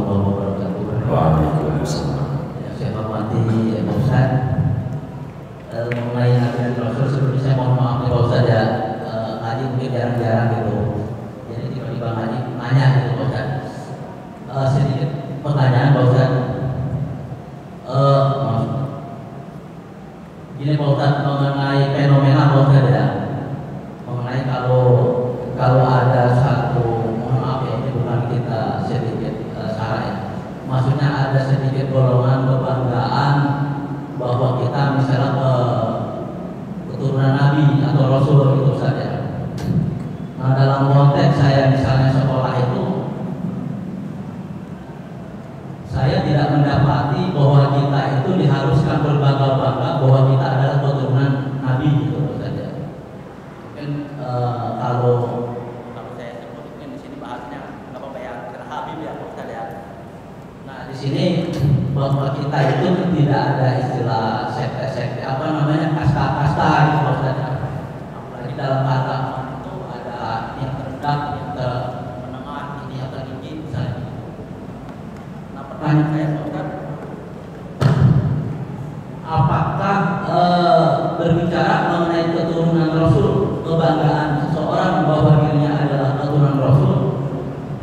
warahmatullahi wabarakatuh. Waalaikumsalam. Saya hormati Pak Ustaz. Mengenai Nabi dan Rasul, sebelumnya saya mohon maaf nih Pak Ustaz ya, ngaji mungkin jarang-jarang gitu. Jadi tiba-tiba ngaji nanya gitu Pak Ustaz. Sedikit pertanyaan Pak Ustaz. Ini Pak Ustaz mengenai fenomena Pak Ustaz ya. Mengenai kalau ada satu, mohon maaf ya, ini bukan kita sedikit salah ya. Maksudnya ada sedikit golongan kebanggaan bahwa kita misalnya keturunan Nabi atau Rasul itu saja. Nah dalam konteks saya misalnya sekolah itu, saya tidak mendapati bahwa kita itu diharuskan berbangga-bangga bahwa kita adalah keturunan Nabi gitu saja. Mungkin kalau saya sebut mungkin di sini bahasnya nggak apa-apa ya, kira Habib ya Pak Ustaz ya. Nah di sini bahwa kita itu tidak ada istilah sekte-sekte apa namanya kasta-kasta gitu Pak Ustaz ya. Apalagi dalam kata itu ada yang terendah, yang menengah, ini yang tertinggi misalnya. Nah pertanyaan saya Pak Ustaz, apakah berbicara mengenai keturunan Rasul, kebanggaan seseorang bahwa dirinya adalah keturunan Rasul,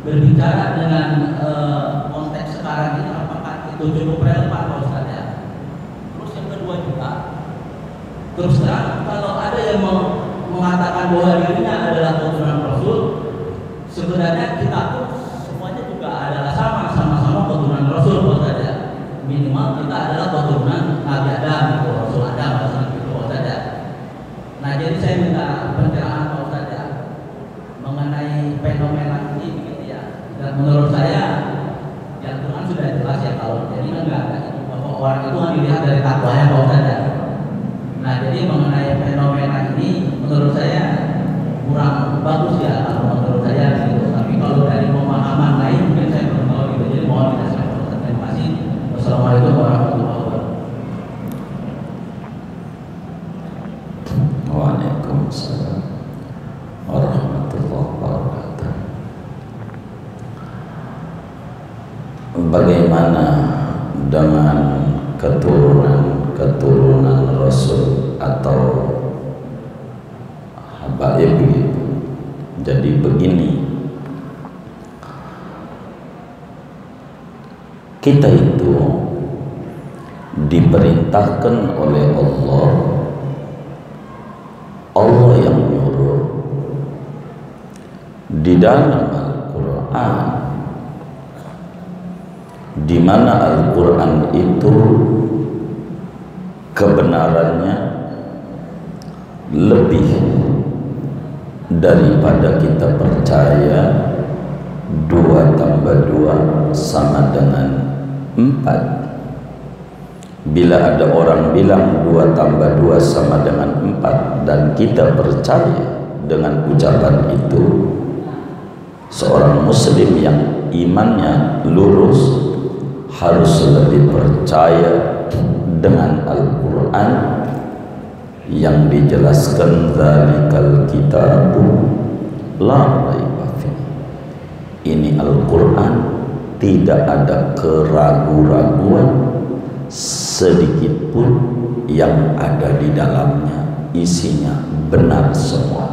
berbicara dengan konteks sekarang ini, apakah itu cukup relevan Pak Ustaz ya? Terus yang kedua juga, terus terang kalau ada yang mengatakan bahwa dirinya adalah keturunan Rasul, sebenarnya kita tuh semuanya juga adalah sama-sama keturunan Rasul Pak Ustaz ya. Minimal kita adalah keturunan Nabi Adam, Rasul Adam, gitu Pak Ustaz ya. Nah jadi saya minta pencerahan Pak Ustaz ya mengenai fenomena ini begitu ya. Dan menurut saya yang Quran sudah jelas ya, kalau jadi kan nggak ada itu bahwa orang itu kan dilihat dari takwanya Pak Ustaz ya. Nah jadi mengenai fenomena ini menurut saya kurang bagus ya kalau menurut saya gitu. Tapi kalau dari pemahaman lain mungkin saya belum tahu gitu. Jadi mohon dijelaskan Pak Ustaz. Terima kasih. Wassalamualaikum warahmatullahi wabarakatuh. Waalaikumsalam warahmatullahi wabarakatuh. Bagaimana dengan keturunan Rasul atau habaib gitu? Jadi begini, kita itu diperintahkan oleh Allah yang menyuruh di dalam Al-Quran, di mana Al-Quran itu kebenarannya lebih daripada kita percaya 2 tambah 2 sama dengan 4. Bila ada orang bilang 2 tambah 2 sama dengan 4 dan kita percaya dengan ucapan itu, seorang muslim yang imannya lurus harus lebih percaya dengan Al-Quran yang dijelaskan dzalikal kitabu la raiba fihi. Ini Al-Quran tidak ada keraguan-raguan sedikit pun yang ada di dalamnya, isinya benar semua.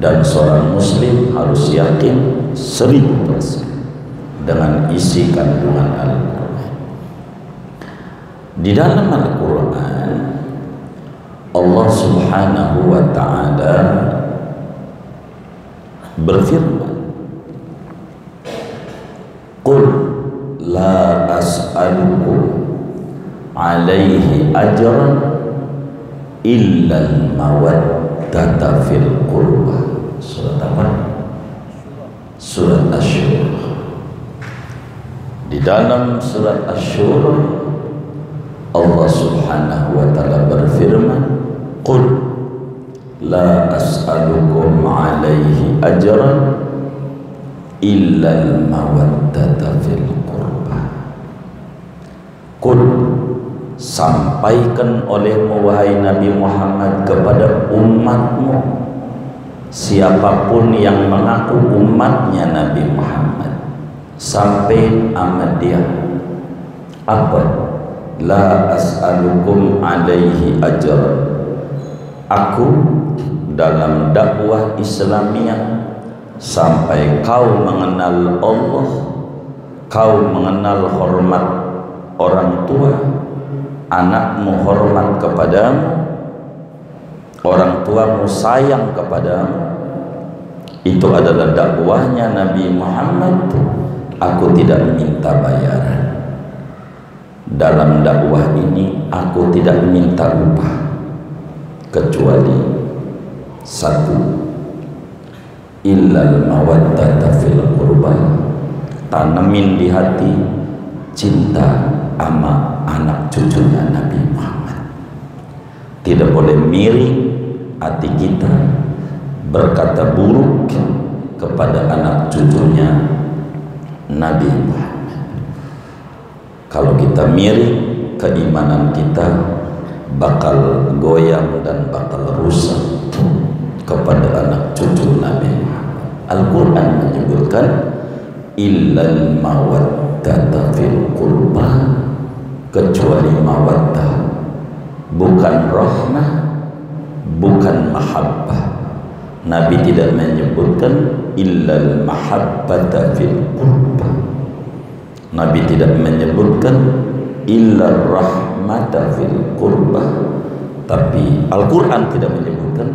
Dan seorang muslim harus yakin 1000% dengan isi kandungan Al-Quran. Di dalam Al-Quran Allah Subhanahu wa ta'ala berfirman, Qul la as'alukum alaihi ajran illa al-mawaddata fil qurba. Surat apa? Surat Asy-Syura. Di dalam surat Asy-Syura Allah Subhanahu wa ta'ala berfirman, Qul la as'alukum alaihi ajran illa al-mawaddata fil qurba. Qul, sampaikan olehmu wahai Nabi Muhammad kepada umatmu, siapapun yang mengaku umatnya Nabi Muhammad, sampai amat dia apa? La as'alukum alaihi ajr. Aku dalam dakwah Islamiyah sampai kau mengenal Allah, kau mengenal hormat orang tua, anakmu hormat kepadamu, orang tuamu sayang kepadamu, itu adalah dakwahnya Nabi Muhammad. Aku tidak minta bayaran. Dalam dakwah ini aku tidak minta upah, kecuali satu, illal mawaddata fil qurba, tanamin di hati cinta sama anak cucunya Nabi Muhammad. Tidak boleh miring hati kita berkata buruk kepada anak cucunya Nabi Muhammad. Kalau kita miring, keimanan kita bakal goyang dan bakal rusak kepada anak cucu Nabi Muhammad. Al-Quran menyebutkan illal mawaddata fil qurba, kecuali mawaddah, bukan rahmah, bukan mahabbah. Nabi tidak menyebutkan illal mahabbata fil qurba. Nabi tidak menyebutkan illar rahmata fil qurba, tapi Al-Quran tidak menyebutkan,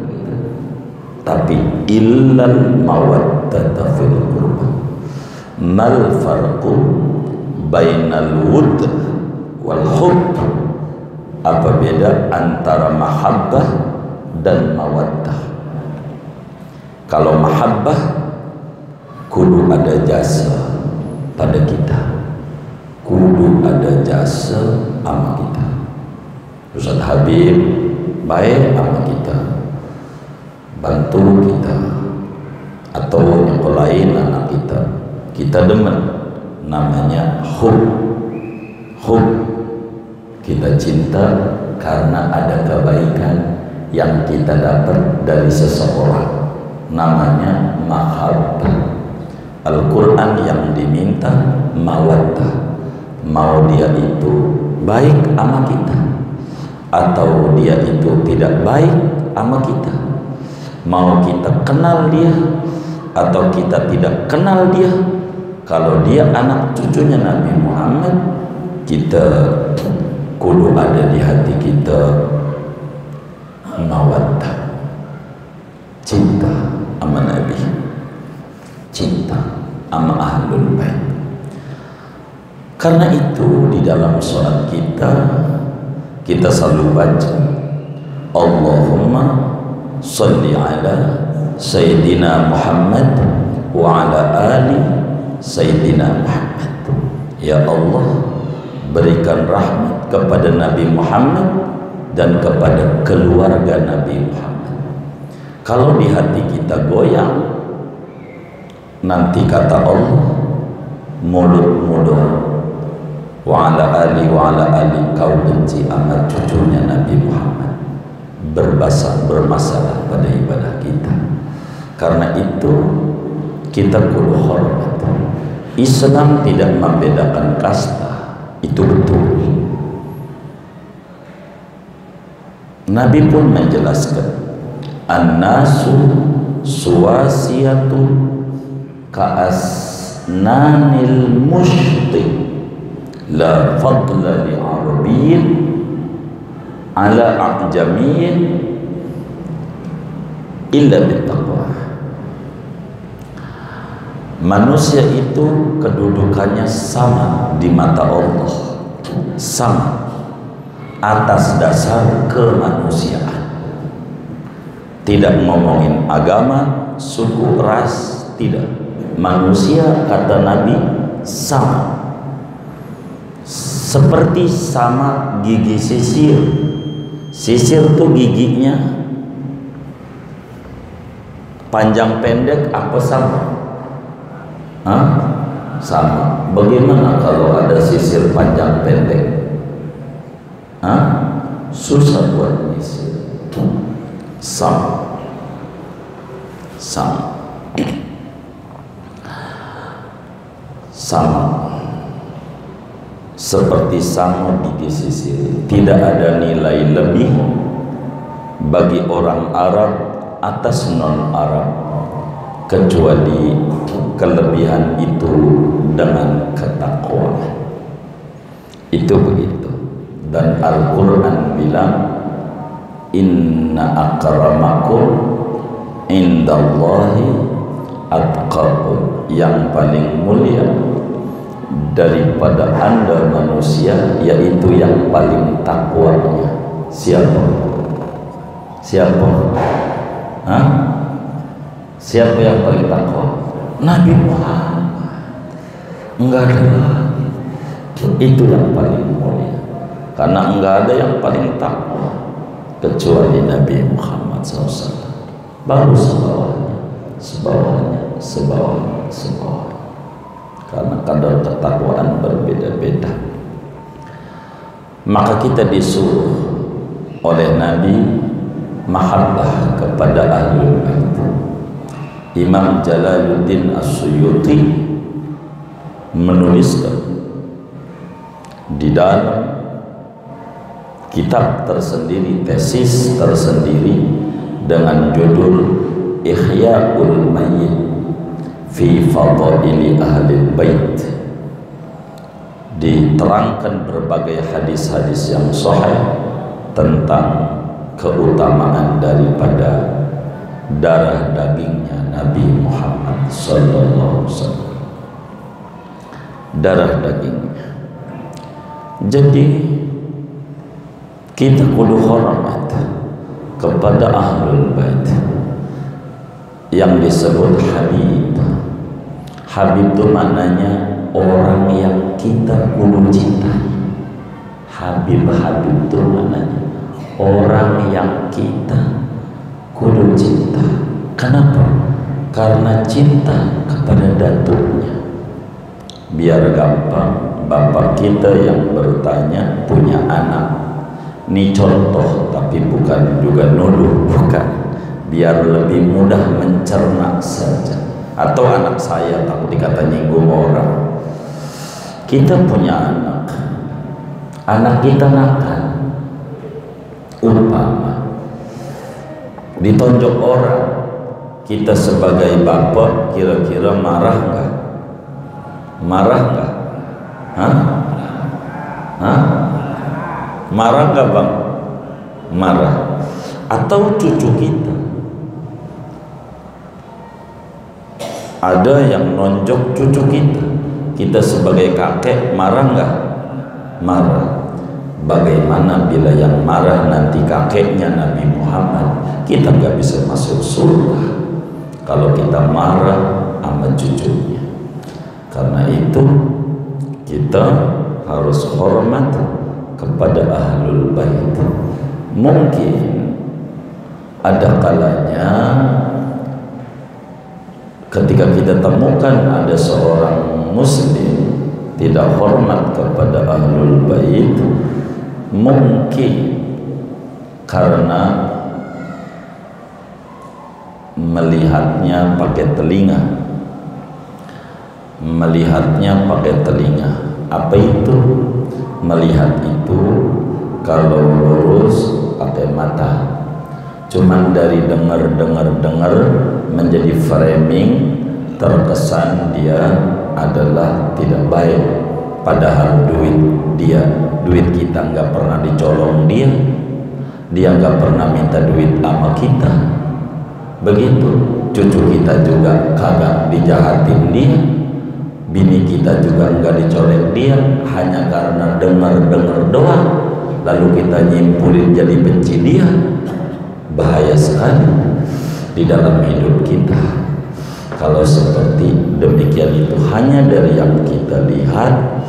tapi illal mawaddata fil qurba. Mal farqu bainal wudd wal hubb? Apa beda antara mahabbah dan mawaddah? Kalau mahabbah kudu ada jasa pada kita, kudu ada jasa sama kita. Ustaz Habib baik sama kita, bantu kita, atau yang lain anak kita demen, namanya hub. Kita cinta karena ada kebaikan yang kita dapat dari seseorang, namanya mahabbah. Al-Quran yang diminta mawaddah, mau dia itu baik sama kita atau dia itu tidak baik sama kita, mau kita kenal dia atau kita tidak kenal dia, kalau dia anak cucunya Nabi Muhammad, kita kudu ada di hati kita mawaddah, cinta sama Nabi, cinta sama ahlul bait. Karena itu di dalam sholat kita selalu baca Allahumma salli ala Sayyidina Muhammad wa ala ali Sayyidina Muhammad. Ya Allah, berikan rahmat kepada Nabi Muhammad dan kepada keluarga Nabi Muhammad. Kalau di hati kita goyang, nanti kata Allah, mulut wa ala ali kau benci amat cucunya Nabi Muhammad, bermasalah pada ibadah kita. Karena itu kita kudu hormat. Islam tidak membedakan kasta, itu betul. Nabi pun menjelaskan an-nasu suwasiyatu ka'asnanil mushti la fadla li arabiyyin ala a'jamiyyin illa bittaqwa. Manusia itu kedudukannya sama di mata Allah, sama atas dasar kemanusiaan. Tidak ngomongin agama, suku, ras, tidak. Manusia kata Nabi sama, seperti sama gigi sisir. Sisir tuh giginya panjang pendek apa sama? Sama. Bagaimana kalau ada sisir panjang pendek? Susah buat nyisir. Sama. sama, seperti sama di sisi. Tidak ada nilai lebih bagi orang Arab atas non-Arab kecuali kelebihan itu dengan ketakwaan. Itu begitu. Dan Al-Quran bilang, inna akramakum indallahi atqakum, yang paling mulia daripada anda manusia yaitu yang paling takwanya. Siapa? Siapa? Hah? Siapa yang paling takwa? Nabi Muhammad. Enggak ada lagi. Itu yang paling mulia. Karena enggak ada yang paling takwa kecuali Nabi Muhammad SAW. Baru sebawahnya, sebawahnya, sebawahnya, sebawahnya. Karena kadar ketakwaan berbeda-beda. Maka kita disuruh oleh Nabi mahabbah kepada ahlul bait. Imam Jalaluddin As-Suyuti menuliskan di dalam kitab tersendiri, tesis tersendiri dengan judul Ihya'ul Mayyit fi Fadaili Ahlil Bait. Diterangkan berbagai hadis-hadis yang sahih tentang keutamaan daripada darah dagingnya Nabi Muhammad sallallahu alaihi wasallam. Darah dagingnya. Jadi kita kudu hormat kepada ahlul bait yang disebut Habib. Habib itu maknanya orang yang kita kudu cinta. Habib itu maknanya orang yang kita kudu cinta. Kenapa? Karena cinta kepada datuknya. Biar gampang, bapak kita yang bertanya punya anak. Ini contoh, tapi bukan juga nuduh, bukan. Biar lebih mudah mencerna saja. Atau anak saya takut dikata nyinggung orang. Kita punya anak. Anak kita nakal. Umpama ditonjok orang, kita sebagai bapak kira-kira marah nggak? Marah nggak? Hah? Hah? Marah nggak bang? Marah. Atau cucu kita, ada yang nonjok cucu kita sebagai kakek marah nggak? Marah. Bagaimana bila yang marah nanti kakeknya Nabi Muhammad? Kita nggak bisa masuk surga kalau kita marah sama cucunya. Karena itu kita harus hormat kepada ahlul bait. Mungkin ada kalanya ketika kita temukan ada seorang muslim tidak hormat kepada ahlul bait, mungkin karena melihatnya pakai telinga. Melihatnya pakai telinga. Apa itu? Melihat itu kalau lurus pakai mata. Cuman dari dengar menjadi framing, terkesan dia adalah tidak baik. Padahal duit kita nggak pernah dicolong dia nggak pernah minta duit sama kita. Begitu cucu kita juga kagak dijahatin dia, bini kita juga nggak dicolek dia, hanya karena dengar doang lalu kita nyimpulin jadi benci dia. Bahaya sekali di dalam hidup kita kalau seperti demikian. Itu hanya dari yang kita lihat,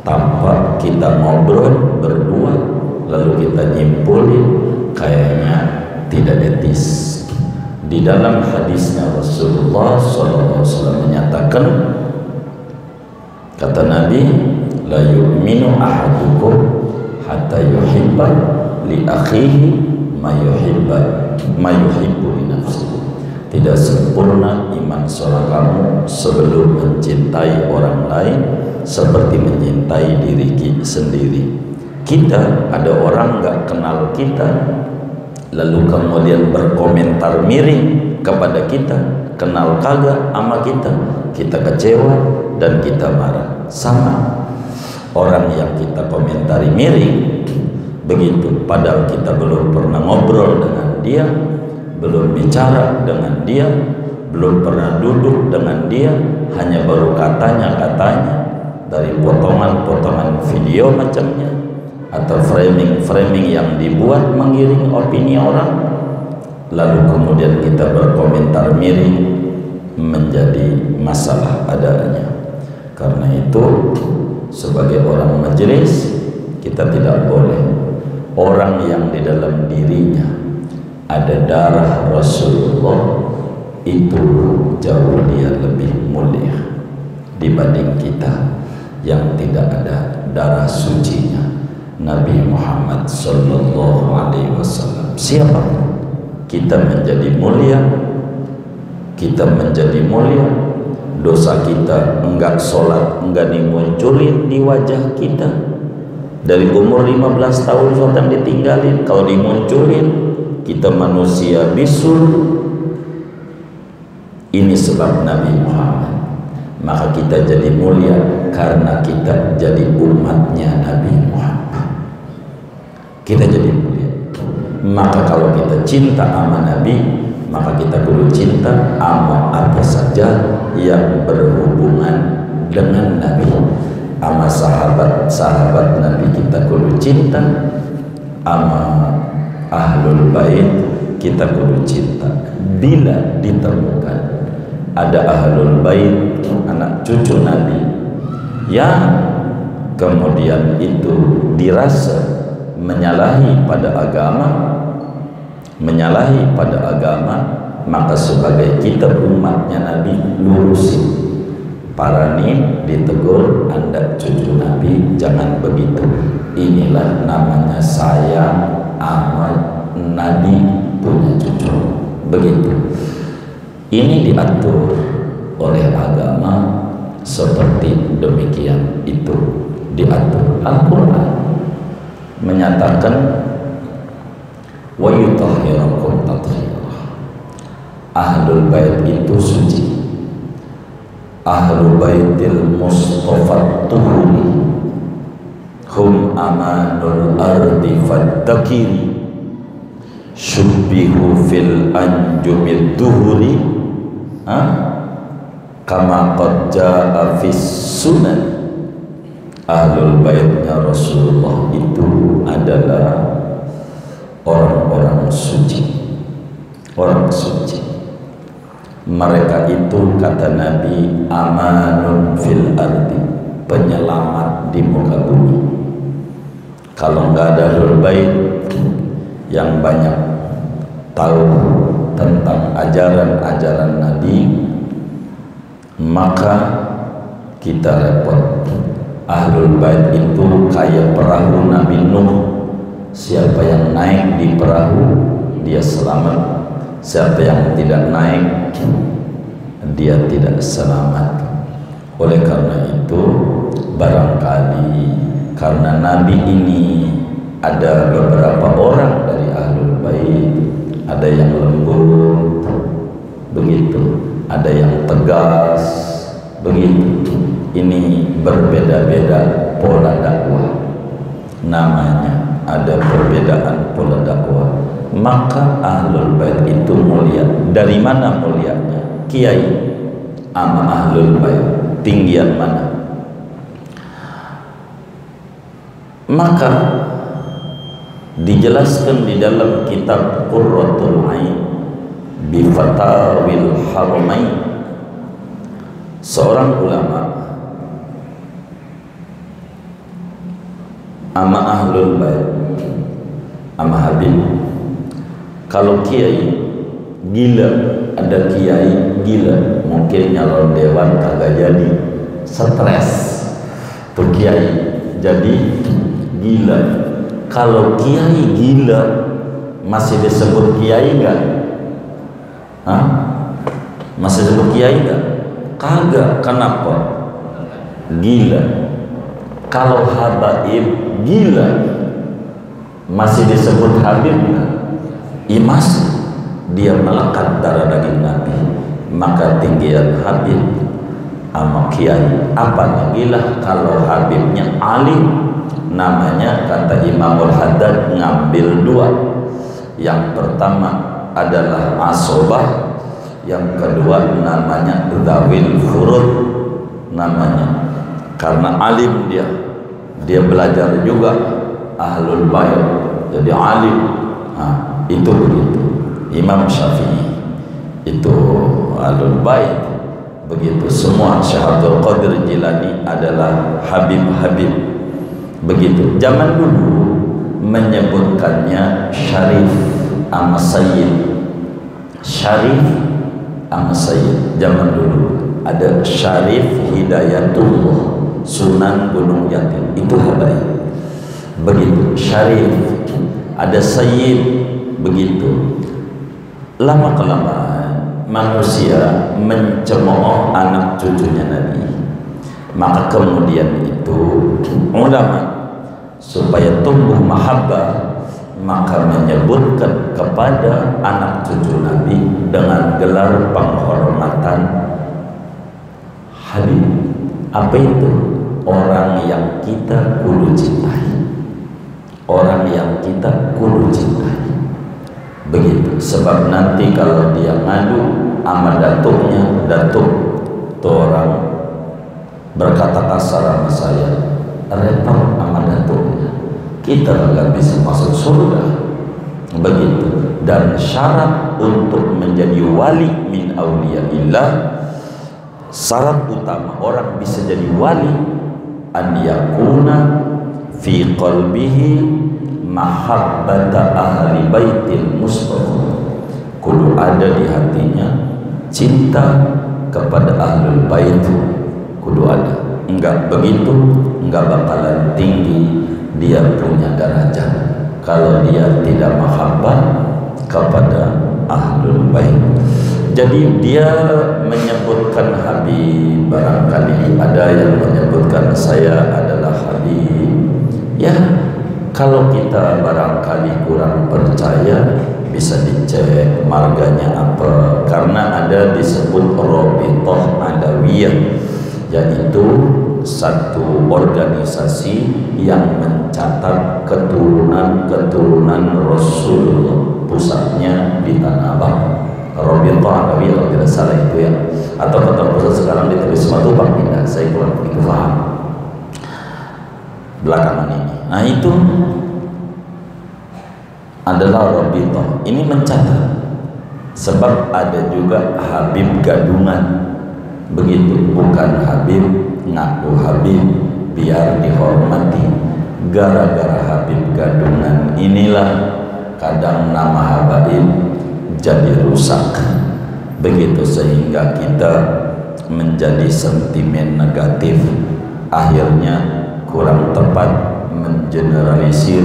tanpa kita ngobrol berdua lalu kita nyimpulin, kayaknya tidak etis. Di dalam hadisnya Rasulullah SAW menyatakan, kata Nabi, la yu'minu ahadukum hatta yuhibba li akhihi ma yuhibbu li nafsihi. Tidak sempurna iman seorang kamu sebelum mencintai orang lain seperti mencintai diri sendiri. Kita, ada orang nggak kenal kita lalu kemudian berkomentar miring kepada kita, kenal kagak sama kita kecewa dan kita marah. Sama orang yang kita komentari miring begitu, padahal kita belum pernah ngobrol dengan dia, belum bicara dengan dia, belum pernah duduk dengan dia, hanya baru katanya dari potongan-potongan video macamnya atau framing yang dibuat mengiring opini orang, lalu kemudian kita berkomentar miring, menjadi masalah adanya. Karena itu sebagai orang majelis kita tidak boleh orang yang di dalam dirinya ada darah Rasulullah itu jauh dia lebih mulia dibanding kita yang tidak ada darah sucinya Nabi Muhammad sallallahu alaihi wasallam. Siapa kita menjadi mulia, dosa kita enggak sholat, enggak dimunculin di wajah kita. Dari umur 15 tahun sholat ditinggalin, kalau dimunculin kita manusia bisul. Ini sebab Nabi Muhammad. Maka kita jadi mulia karena kita jadi umatnya Nabi Muhammad. Kita jadi mulia. Maka kalau kita cinta sama Nabi, maka kita perlu cinta sama apa saja yang berhubungan dengan Nabi. Sama sahabat Nabi kita perlu cinta, sama ahlul bait kita perlu cinta. Bila ditemukan ada ahlul bait, anak cucu Nabi yang kemudian itu dirasa menyalahi pada agama, maka sebagai kita umatnya Nabi lurusin. Para nih ditegur, Anda cucu Nabi jangan begitu, inilah namanya sayang amat Nabi punya cucu, begitu. Ini diatur oleh agama seperti demikian, itu diatur. Al-Quran menyatakan wa yutahhirakum tathira. Ahlul bait itu suci. Ahlul baitil mustafa tuhuri hum amanul ardi faddakiri syubbihu fil anjumid duhuri kama qad jaa fis sunan. Ahlul baitnya Rasulullah itu adalah orang-orang suci, orang suci. Mereka itu kata Nabi amanun fil ardi, penyelamat di muka bumi. Kalau nggak ada ahlul bait yang banyak tahu tentang ajaran-ajaran Nabi, maka kita repot. Ahlul bait itu kayak perahu Nabi Nuh. Siapa yang naik di perahu dia selamat, siapa yang tidak naik dia tidak selamat. Oleh karena itu barangkali karena Nabi ini ada beberapa orang dari ahlul bait, ada yang lembut begitu, ada yang tegas begitu. Ini berbeda-beda pola dakwah, namanya ada perbedaan pola dakwah. Maka ahlul bait itu mulia. Dari mana mulianya? Kiai sama ahlul bait tinggian mana? Maka dijelaskan di dalam kitab Qurratul Ain bi Fatawil Haramain, seorang ulama ama ahlul bait ama Habib. Kalau kiai gila, ada kiai gila, mungkin nyalon dewan kagak jadi, stres tuh kiai jadi gila. Kalau kiai gila masih disebut kiai enggak? Hah? Masih sebut kiai enggak? Kagak. Kenapa? Gila. Kalau habaib gila, masih disebut habib enggak? Ya masih. Dia melekat darah daging Nabi. Maka tinggian habib sama kiai. Apalagi lah kalau habibnya alim. Namanya kata Imamul Haddad ngambil dua. Yang pertama adalah asobah, yang kedua namanya dzawil furud namanya, karena alim dia belajar juga ahlul bait jadi alim. Nah, itu begitu. Imam Syafi'i itu ahlul bait, begitu semua. Syekh Abdul Qadir Jilani adalah habib-habib, begitu. Zaman dulu menyebutkannya syarif ama sayyid, syarif ama sayyid. Zaman dulu ada Syarif Hidayatullah Sunan Gunung Jati, itu habaib, begitu. Syarif, ada sayyid, begitu. Lama kelamaan manusia mencemooh anak cucunya Nabi, maka kemudian itu ulama supaya tumbuh mahabbah, maka menyebutkan kepada anak cucu Nabi dengan gelar penghormatan Habib. Apa itu? Orang yang kita kudu cintai, orang yang kita kudu cintai, begitu. Sebab nanti kalau dia ngadu sama datuknya, datuk tuh orang berkata kasar sama saya, repot sama datuknya, kita nggak bisa masuk surga, begitu. Dan syarat untuk menjadi wali min auliyaillah, syarat utama orang bisa jadi wali, an yakuna fi qalbihi mahabbata ahli baitil mustafa, kudu ada di hatinya cinta kepada ahlul bait, kudu ada. Enggak begitu, enggak bakalan tinggi dia punya derajat kalau dia tidak mahabbah kepada ahlul bait. Jadi dia menyebutkan Habib, barangkali ada yang menyebutkan saya adalah Habib. Ya, kalau kita barangkali kurang percaya, bisa dicek marganya apa, karena ada disebut Rabithah Adawiyah, yaitu satu organisasi yang mencatat keturunan Rasulullah, pusatnya di Tanah Abang. Rabithah Adawiyah kalau tidak salah itu ya, atau kantor pusat sekarang di Wisma Tumpang pindah, saya kurang begitu paham belakangan ini. Nah itu adalah Rabithah. Ini mencatat, sebab ada juga Habib gadungan, begitu. Bukan Habib ngaku Habib biar dihormati, gara-gara Habib gadungan inilah kadang nama habaib jadi rusak, begitu. Sehingga kita menjadi sentimen negatif, akhirnya kurang tepat mengeneralisir,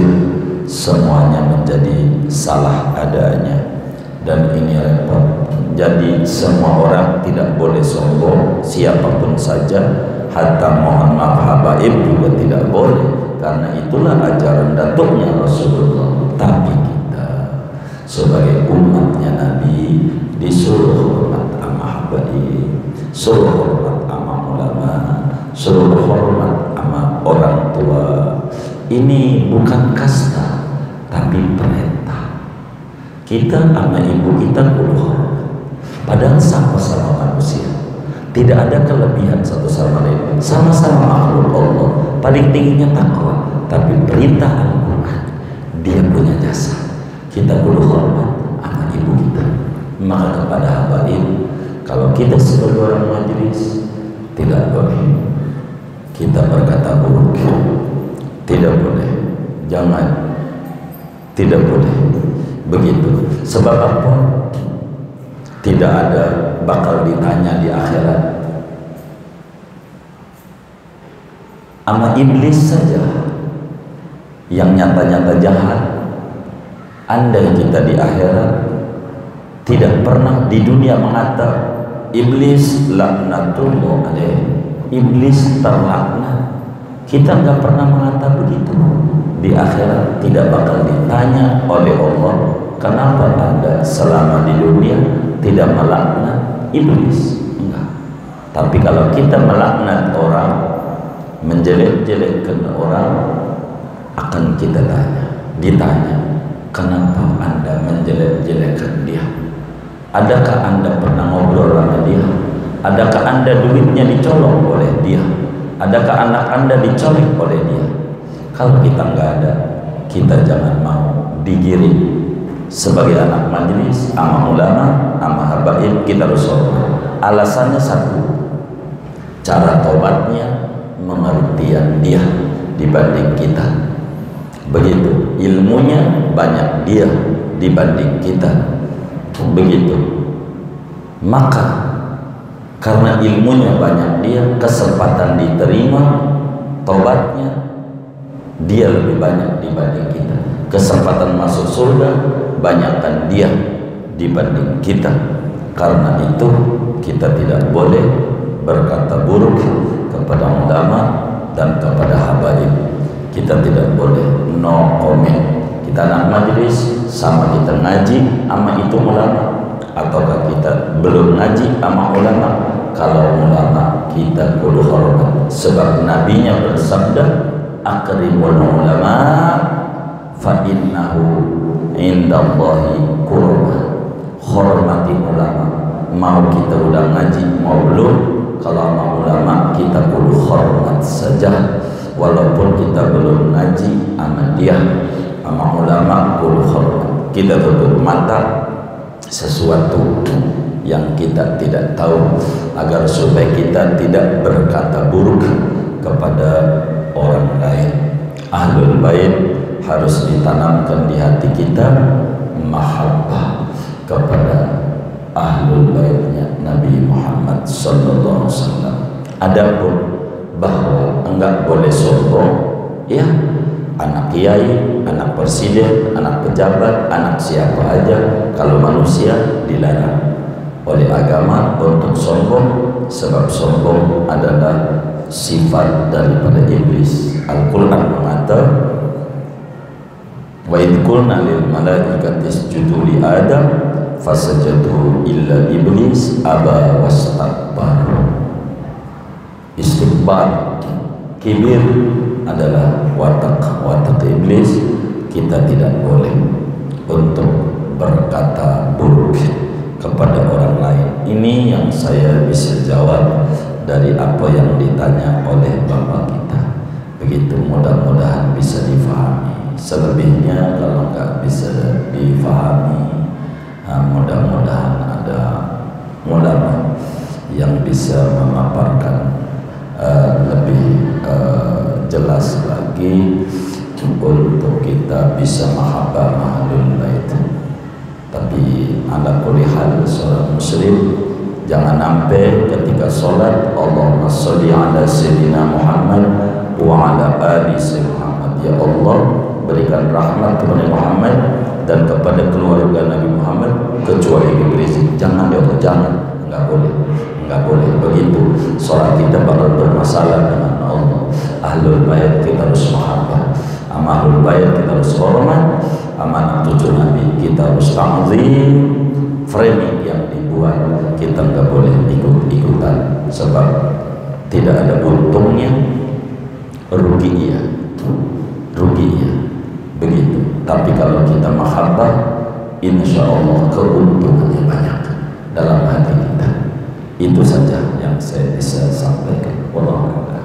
semuanya menjadi salah adanya, dan ini repot. Jadi semua orang tidak boleh sombong, siapapun saja, hatta mohon maaf habaib juga tidak boleh, karena itulah ajaran datuknya Rasulullah. Tapi kita sebagai umatnya Nabi disuruh hormat sama habaib, suruh hormat sama ulama, suruh hormat sama orang tua. Ini bukan kasta, tapi perintah. Kita sama ibu kita kudu hormat, padahal sama-sama manusia, tidak ada kelebihan satu sama lain, sama-sama makhluk Allah. Paling tingginya takwa, tapi perintah Al-Quran, dia punya jasa, kita kudu hormat sama ibu kita. Maka kepada habaib, kalau kita sebagai orang majelis, tidak boleh kita berkata buruk, tidak boleh, jangan, tidak boleh begitu. Sebab apa? Tidak ada bakal ditanya di akhirat. Sama iblis saja yang nyata-nyata jahat, andai kita di akhirat tidak pernah di dunia mengata iblis laknatullah alaih, iblis terlaknat. Kita nggak pernah mengatakan begitu. Di akhirat tidak bakal ditanya oleh Allah, kenapa Anda selama di dunia tidak melaknat iblis? Enggak. Tapi kalau kita melaknat orang, menjelek-jelekkan orang, akan kita ditanya, kenapa Anda menjelek-jelekkan dia? Adakah Anda pernah ngobrol sama dia? Adakah Anda duitnya dicolong oleh dia? Adakah anak Anda dicolek oleh dia? Kalau kita nggak ada, kita jangan mau digiring. Sebagai anak majelis, sama ulama, sama habaib, kita harus sholat. Alasannya satu, cara tobatnya, pengertian dia dibanding kita. Begitu, ilmunya banyak dia dibanding kita. Begitu, maka karena ilmunya banyak dia, kesempatan diterima tobatnya dia lebih banyak dibanding kita. Kesempatan masuk surga banyakkan dia dibanding kita. Karena itu kita tidak boleh berkata buruk kepada ulama dan kepada habaib. Kita tidak boleh no comment. Kita anak majelis, sama kita ngaji sama itu ulama, ataukah kita belum ngaji sama ulama? Kalau ulama kita kudu hormat, sebab nabinya bersabda, akrimul ulama fa innahu indallahi kurma. Hormati ulama. Mau kita udah ngaji mau belum, kalau sama ulama kita kudu hormat saja, walaupun kita belum ngaji sama dia. Sama ulama kudu hormat. Kita tutup mata sesuatu yang kita tidak tahu, agar supaya kita tidak berkata buruk kepada orang lain. Ahlul bait harus ditanamkan di hati kita mahabbah kepada ahlul baitnya Nabi Muhammad sallallahu alaihi wasallam. Adapun bahwa enggak boleh sombong, ya, anak kiai, anak presiden, anak pejabat, anak siapa aja, kalau manusia dilarang oleh agama untuk sombong, sebab sombong adalah sifat daripada iblis. Al-Quran mengatakan, wa idh qulna lil malaikati isjudu li Adam fasajadu illa iblis aba wastakbar. Istikbar, kibir adalah watak iblis. Kita tidak boleh untuk berkata buruk kepada orang lain. Ini yang saya bisa jawab dari apa yang ditanya oleh Bapak kita. Begitu, mudah-mudahan bisa difahami. Selebihnya kalau nggak bisa difahami, mudah-mudahan ada ulama yang bisa memaparkan lebih jelas lagi untuk kita bisa mahabbah ahlul bait. Tapi ala kulli hal, seorang muslim jangan sampai ketika sholat Allahumma sholli ala sayyidina Muhammad wa ala ali sayyidina Muhammad, ya Allah berikan rahmat kepada Muhammad dan kepada keluarga Nabi Muhammad kecuali iblis. Jangan, ya Allah, jangan, enggak boleh begitu. Sholat kita bakal bermasalah dengan Allah. Ahlul bait kita harus mahabbah, ahlul bait kita harus hormat, amanah cucu Nabi kita harus ta'zim. Framing yang dibuat kita nggak boleh ikut-ikutan, sebab tidak ada untungnya, rugi iya begitu. Tapi kalau kita mahabbah, insya Allah keuntungannya banyak dalam hati kita. Itu saja yang saya bisa sampaikan. Wallahu a'lam.